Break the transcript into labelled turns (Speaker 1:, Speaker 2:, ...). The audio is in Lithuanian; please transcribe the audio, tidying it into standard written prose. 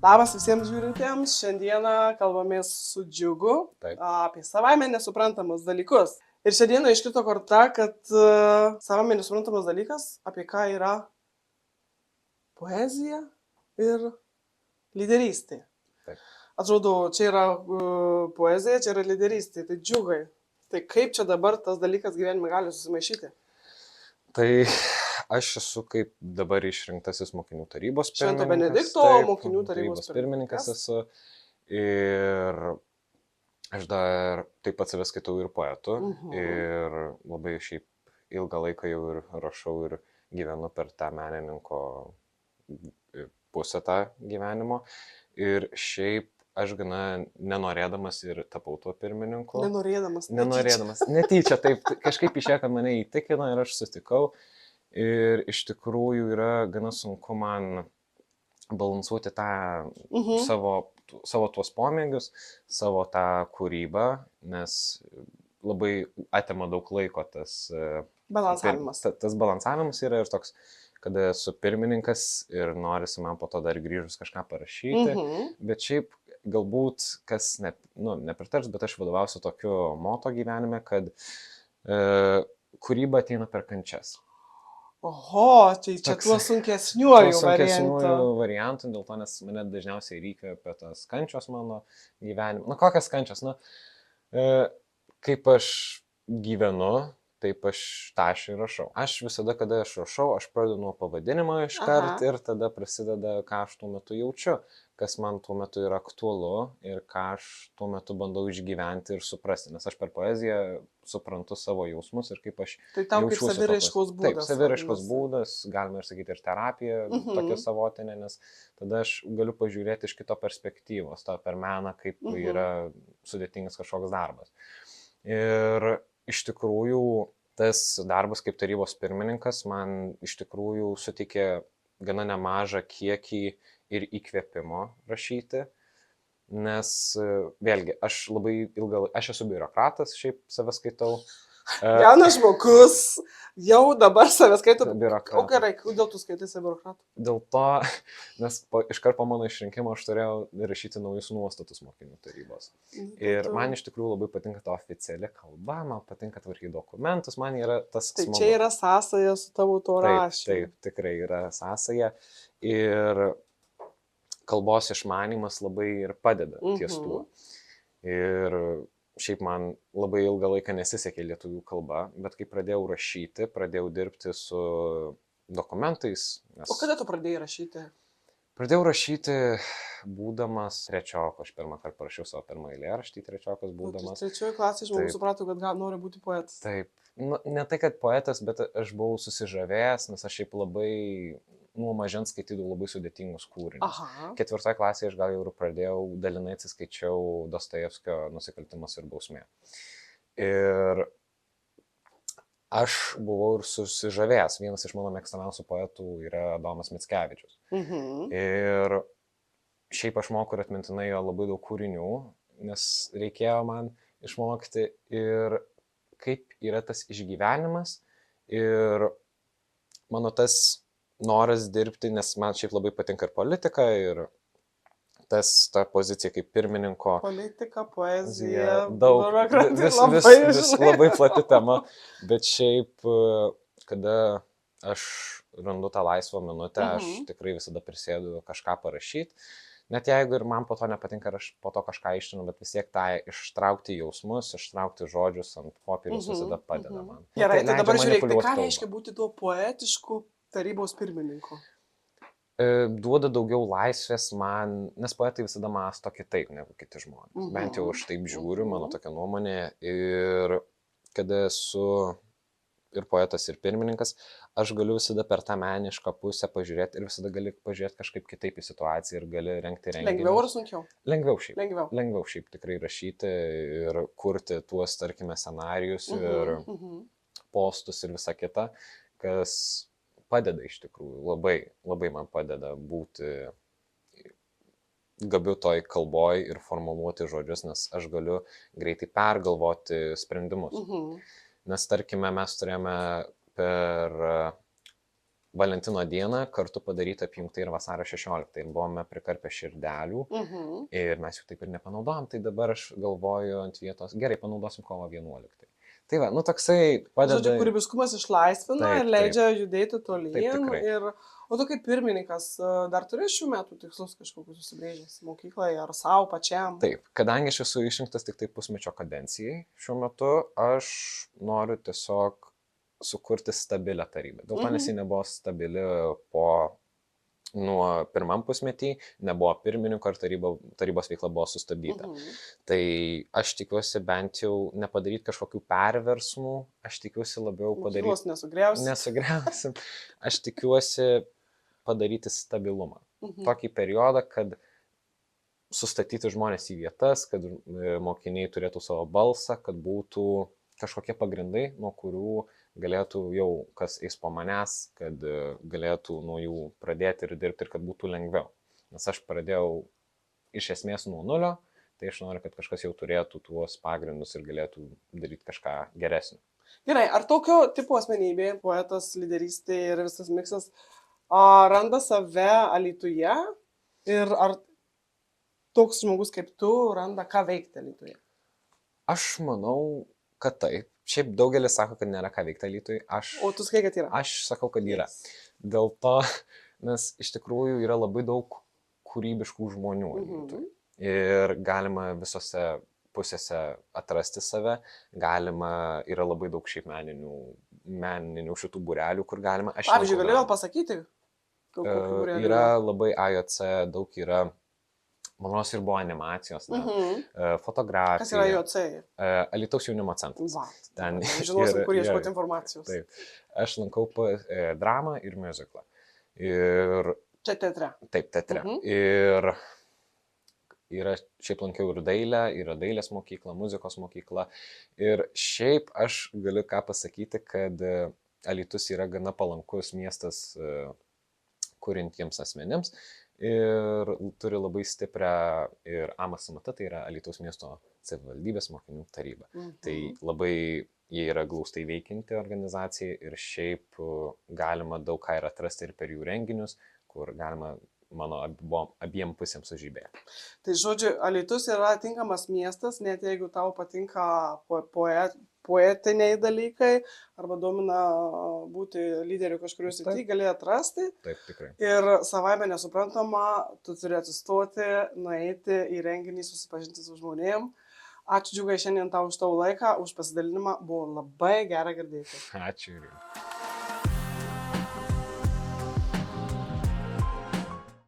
Speaker 1: Labas visiems žiūrintiems, šiandieną kalbamės su Džiugu apie savaime nesuprantamus dalykus. Ir šiandieną iškrito korta, kad savaime nesuprantamas dalykas, apie ką yra poezija ir lyderystė.
Speaker 2: Taip.
Speaker 1: Atrodo, čia yra poezija, čia yra lyderystė, tai Džiugai. Tai kaip čia dabar tas dalykas gyvenime gali susimaišyti?
Speaker 2: Tai aš esu kaip dabar išrinktasis mokinių tarybos pirmininkas.
Speaker 1: Švento Benedikto mokinių tarybos
Speaker 2: pirmininkas esu. Ir aš dar taip pat save skaitau ir poetu. Ir labai šiaip ilgą laiką jau ir rašau ir gyvenu per tą menininko pusę tą gyvenimo. Ir šiaip aš gana nenorėdamas ir tapau tuo pirmininku.
Speaker 1: Nenorėdamas.
Speaker 2: Netyčia, taip kažkaip išėjo, kad mane įtikino ir aš sutikau. Ir iš tikrųjų yra gana sunku man balansuoti tą savo tuos pomėgius, savo tą kūrybą, nes labai atima daug laiko tas
Speaker 1: balansavimas.
Speaker 2: Tas balansavimas yra ir toks, kada esu pirmininkas ir norisi man po to dar grįžus kažką parašyti, bet šiaip galbūt kas nepritars, bet aš vadovausiu tokiu moto gyvenime, kad kūryba ateina per kančias.
Speaker 1: Oho, tai čia tuo sunkesniuoju
Speaker 2: variantu, dėl to, nes mane dažniausiai reikia apie tas kančios mano gyvenime. Kokias kančios? Kaip aš gyvenu, taip aš tą aš ir rašau. Aš visada, kada aš rašau, aš pradedu nuo pavadinimo iškart ir tada prasideda, ką aš tuo metu jaučiu, kas man tuo metu yra aktualu ir ką aš tuo metu bandau išgyventi ir suprasti. Nes aš per poeziją suprantu savo jausmus ir kaip aš
Speaker 1: jaučiuosi. Tai tau kaip saviraiškos būdas.
Speaker 2: Taip, saviraiškos būdas, galima ir sakyti ir terapija, tokia savotinė, nes tada aš galiu pažiūrėti iš kito perspektyvos, tą per meną, kaip yra sudėtingas kažkoks darbas. Ir iš tikrųjų, tas darbas kaip tarybos pirmininkas man iš tikrųjų suteikė gana nemažą kiekį ir įkvėpimo rašyti, nes vėlgi, aš esu biurokratas, šiaip save skaitau.
Speaker 1: Jaunas žmogus, jau dabar save skaitau.
Speaker 2: Biurokratas.
Speaker 1: O gerai, kodėl tu skaitėsi biurokratu?
Speaker 2: Dėl to, nes iškart po mano išrinkimo aš turėjau rašyti naujus nuostatus mokinių tarybos. Ir man iš tikrųjų labai patinka ta oficiali kalba, man patinka tvarkyti dokumentus, man yra tas
Speaker 1: tai
Speaker 2: smagu.
Speaker 1: Čia yra sąsaja su tavo to rašymu.
Speaker 2: Taip, tikrai yra sąsaja. Ir kalbos išmanymas labai ir padeda ties tuo. Ir šiaip man labai ilgą laiką nesisekė lietuvių kalba, bet kai pradėjau rašyti, pradėjau dirbti su dokumentais.
Speaker 1: O kada tu pradėjai rašyti?
Speaker 2: Pradėjau rašyti būdamas trečiokas. Aš pirmą kartą parašiau savo pirmą eilėraštį, trečiokas būdamas.
Speaker 1: Trečioje klasėje žmogus suprato, kad nori būti poetas.
Speaker 2: Taip. Ne tai, kad poetas, bet aš buvau susižavėjęs, nes aš šiaip labai nuo mažens skaitydavau labai sudėtingus kūrinius. Ketvirtoje klasėje aš gal jau pradėjau, dalinai atsiskaičiau Dostojevskio Nusikaltimas ir bausmė. Ir aš buvau ir susižavėjęs. Vienas iš mano mėgstamiausių poetų yra Adomas Mickevičius. Ir šiaip aš moku ir atmintinai jo labai daug kūrinių, nes reikėjo man išmokti ir kaip yra tas išgyvenimas ir mano tas noras dirbti, nes man šiaip labai patinka ir politika, ir ta pozicija kaip pirmininko.
Speaker 1: Politika, poezija,
Speaker 2: daug, labai plati tema, bet šiaip, kada aš randu tą laisvą minutę, aš tikrai visada prisėdu kažką parašyti. Net jeigu ir man po to nepatinka, aš po to kažką ištrinu, bet vis tiek tą ištraukti jausmus, ištraukti žodžius ant popieriaus visada padeda man.
Speaker 1: Gerai, tai dabar žiūrėk, tai ką reiškia būti tuo poetišku tarybos pirmininku?
Speaker 2: Duoda daugiau laisvės man, nes poetai visada mąsto kitaip negu kiti žmonės. Bent jau aš taip žiūriu, mano tokia nuomonė. Ir kada esu ir poetas, ir pirmininkas, aš galiu visada per tą menišką pusę pažiūrėti ir visada gali pažiūrėti kažkaip kitaip į situaciją ir gali rengti renginius.
Speaker 1: Lengviau ar sunkiau?
Speaker 2: Lengviau šiaip. Lengviau šiaip tikrai rašyti ir kurti tuos, tarkime, scenarijus ir postus ir visa kita, kas padeda iš tikrųjų, labai man padeda būti gabiu toj kalboj ir formuluoti žodžius, nes aš galiu greitai pergalvoti sprendimus. Nes tarkime, mes turėjome per Valentino dieną kartu padaryta apjungta ir vasario 16. Ir buvome prikarpę širdelių ir mes jų taip ir nepanaudojom. Tai dabar aš galvoju ant vietos, gerai, panaudosim kovo 11. Tai va, nu toksai padeda.
Speaker 1: Žodžiu, kūrybiškumas išlaisvina ir leidžia judėti tolyn.
Speaker 2: Taip,
Speaker 1: o tu kaip pirmininkas dar turi šių metų tikslus kažkokius susibrėžęs mokykloje ar savo pačiam?
Speaker 2: Taip, kadangi aš esu išrinktas tik tai pusmečio kadencijai šiuo metu, aš noriu tiesiog sukurti stabilią tarybą. Dėl to nes ji nebuvo stabili nuo pirmam pusmetį, nebuvo pirmininko ir tarybos veikla buvo sustabdyta. Tai aš tikiuosi bent jau nepadaryti kažkokių perversmų, aš tikiuosi labiau padaryti... Nesugriausim. Aš tikiuosi padaryti stabilumą. Tokį periodą, kad sustatyti žmonės į vietas, kad mokiniai turėtų savo balsą, kad būtų kažkokie pagrindai, nuo kurių galėtų jau kas eis po manęs, kad galėtų nuo jų pradėti ir dirbti ir kad būtų lengviau. Nes aš pradėjau iš esmės nuo nulio, tai aš noriu, kad kažkas jau turėtų tuos pagrindus ir galėtų daryti kažką geresnio.
Speaker 1: Gerai, ar tokio tipo asmenybė, poetas, lyderystė ir visas miksas randa save Alytuje ir ar toks žmogus kaip tu randa ką veikti Alytuje?
Speaker 2: Aš manau, kad taip. Šiaip daugelis sako, kad nėra ką veikti Alytuje.
Speaker 1: O tu sakai, kad yra?
Speaker 2: Aš sakau, kad yra. Dėl to, nes iš tikrųjų yra labai daug kūrybiškų žmonių Alytuje. Ir galima visose pusėse atrasti save, yra labai daug šiaip meninių šitų būrelių, kur galima...
Speaker 1: Pavyzdžiui, gali gal pasakyti?
Speaker 2: Yra labai AJC, daug yra... Manos ir buvo animacijos, fotografija.
Speaker 1: Kas yra JOC?
Speaker 2: Alytaus jaunimo centras.
Speaker 1: Žinosim, kur ieškoti informacijos.
Speaker 2: Taip. Aš lankau dramą ir muziklą. Ir...
Speaker 1: Čia teatre?
Speaker 2: Taip, teatre. Ir šiaip lankiau ir dailę, yra dailės mokykla, muzikos mokykla. Ir šiaip aš galiu ką pasakyti, kad Alytus yra gana palankus miestas kurintiems asmenims. Ir turi labai stiprią ir AMSMT, tai yra Alytaus miesto savivaldybės mokinių taryba. Tai labai jie yra glaustai veikianti organizacija ir šiaip galima daug ką ir atrasti ir per jų renginius, kur galima mano abiem pusėms sužibėti.
Speaker 1: Tai žodžiu, Alytus yra tinkamas miestas, net jeigu tau patinka poetiniai dalykai arba domina būti lyderiu kažkuriuo srity, gali atrasti.
Speaker 2: Taip, tikrai.
Speaker 1: Ir savaime nesuprantama, tu turi atsistoti, nueiti į renginį, susipažinti su žmonėm. Ačiū Džiugai šiandien tau už tavo laiką, už pasidalinimą, buvo labai gera girdėti.
Speaker 2: Ačiū.